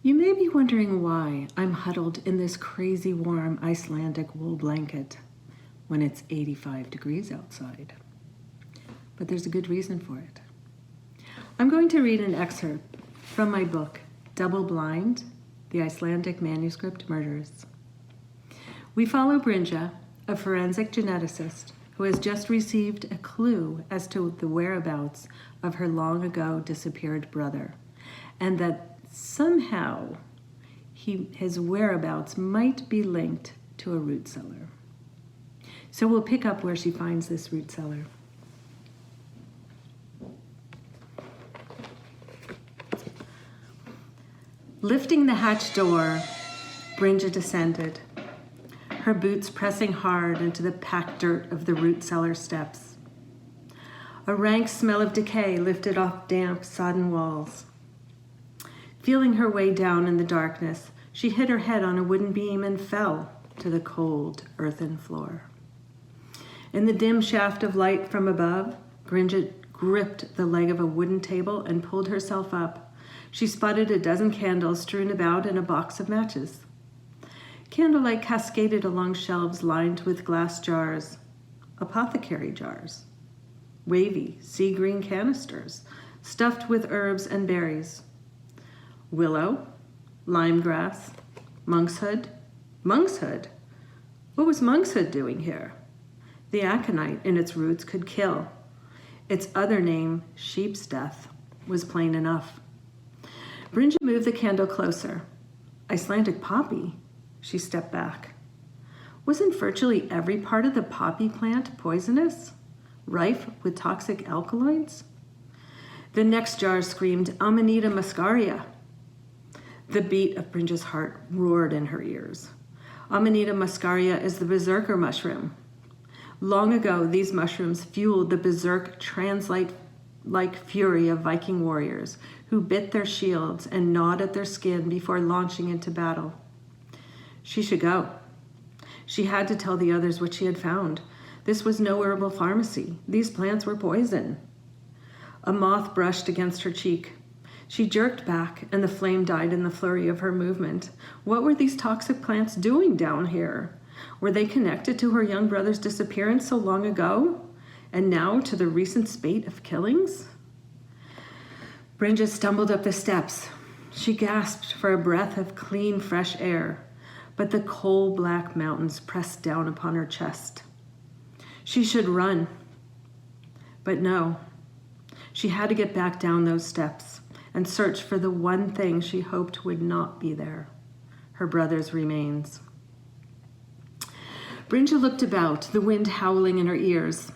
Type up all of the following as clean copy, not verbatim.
You may be wondering why I'm huddled in this crazy warm Icelandic wool blanket when it's 85 degrees outside. But there's a good reason for it. I'm going to read an excerpt from my book, Double Blind, The Icelandic Manuscript Murders. We follow Brynja, a forensic geneticist who has just received a clue as to the whereabouts of her long ago disappeared brother, and that somehow his whereabouts might be linked to a root cellar. So we'll pick up where she finds this root cellar. Lifting the hatch door, Brynja descended, her boots pressing hard into the packed dirt of the root cellar steps. A rank smell of decay lifted off damp, sodden walls. Feeling her way down in the darkness, she hit her head on a wooden beam and fell to the cold, earthen floor. In the dim shaft of light from above, Brynja gripped the leg of a wooden table and pulled herself up. She spotted a dozen candles strewn about and a box of matches. Candlelight cascaded along shelves lined with glass jars, apothecary jars, wavy sea green canisters stuffed with herbs and berries. Willow, limegrass, monkshood. Monkshood? What was monkshood doing here? The aconite in its roots could kill. Its other name, sheep's death, was plain enough. Brynja moved the candle closer. Icelandic poppy? She stepped back. Wasn't virtually every part of the poppy plant poisonous? Rife with toxic alkaloids? The next jar screamed Amanita muscaria. The beat of Brynja's heart roared in her ears. Amanita muscaria is the berserker mushroom. Long ago, these mushrooms fueled the berserk trans-like fury of Viking warriors who bit their shields and gnawed at their skin before launching into battle. She should go. She had to tell the others what she had found. This was no herbal pharmacy. These plants were poison. A moth brushed against her cheek. She jerked back, and the flame died in the flurry of her movement. What were these toxic plants doing down here? Were they connected to her young brother's disappearance so long ago? And now to the recent spate of killings? Brynja stumbled up the steps. She gasped for a breath of clean, fresh air, but the coal-black mountains pressed down upon her chest. She should run. But no. She had to get back down those steps and search for the one thing she hoped would not be there, her brother's remains. Brynja looked about, the wind howling in her ears.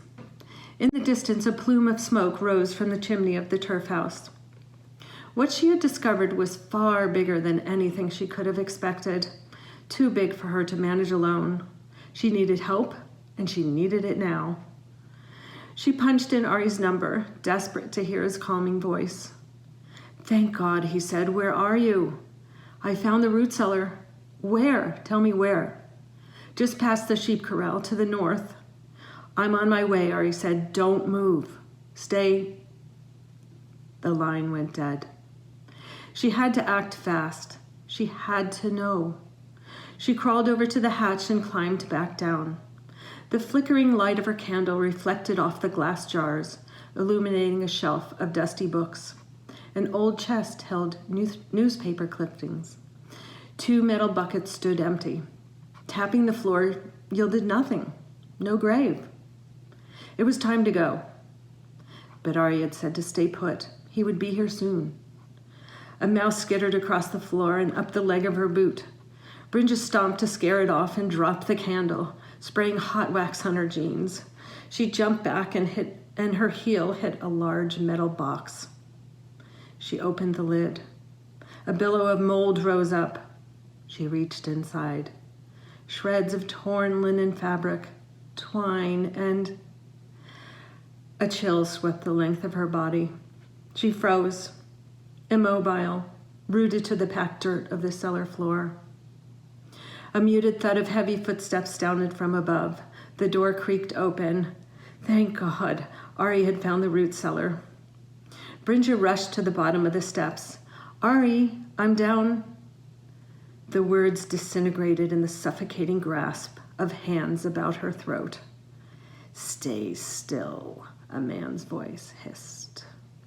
In the distance, a plume of smoke rose from the chimney of the turf house. What she had discovered was far bigger than anything she could have expected, too big for her to manage alone. She needed help, and she needed it now. She punched in Ari's number, desperate to hear his calming voice. "Thank God," he said. "Where are you?" "I found the root cellar." "Where? Tell me where." "Just past the sheep corral to the north." "I'm on my way," Ari said. "Don't move. Stay." The line went dead. She had to act fast. She had to know. She crawled over to the hatch and climbed back down. The flickering light of her candle reflected off the glass jars, illuminating a shelf of dusty books. An old chest held newspaper clippings. 2 metal buckets stood empty. Tapping the floor yielded nothing. No grave. It was time to go. But Ari had said to stay put. He would be here soon. A mouse skittered across the floor and up the leg of her boot. Brynja stomped to scare it off and dropped the candle, spraying hot wax on her jeans. She jumped back and her heel hit a large metal box. She opened the lid. A billow of mold rose up. She reached inside. Shreds of torn linen fabric, twine, and a chill swept the length of her body. She froze, immobile, rooted to the packed dirt of the cellar floor. A muted thud of heavy footsteps sounded from above. The door creaked open. Thank God, Ari had found the root cellar. Brynja rushed to the bottom of the steps. "Ari, I'm down The words disintegrated in the suffocating grasp of hands about her throat. "Stay still," a man's voice hissed.